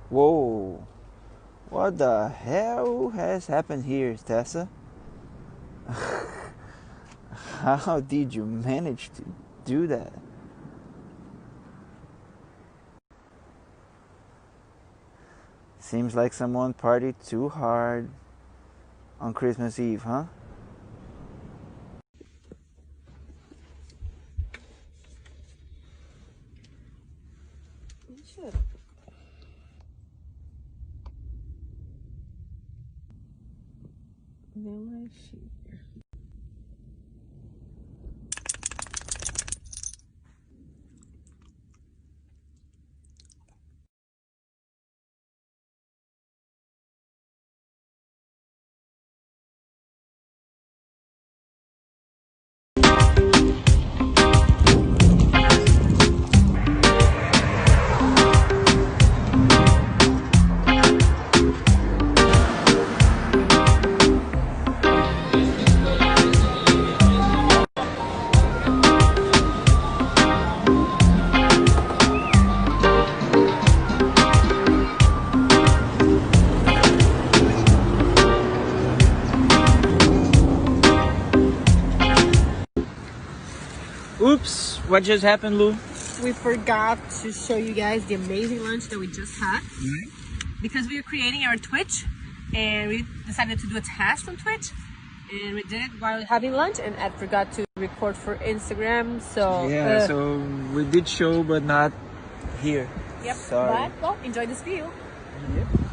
Whoa. What the hell has happened here, Tessa? How did you manage to do that? Seems like someone partied too hard on Christmas Eve, huh? Shut up. VanLifeFever. Oops, what just happened, Lou? We forgot to show you guys the amazing lunch that we just had. Because we were creating our Twitch and we decided to do a test on Twitch. And we did it while having lunch, and I forgot to record for Instagram. So Yeah, so we did show, but not here. Yep. Sorry. But well, enjoy this view. Yep.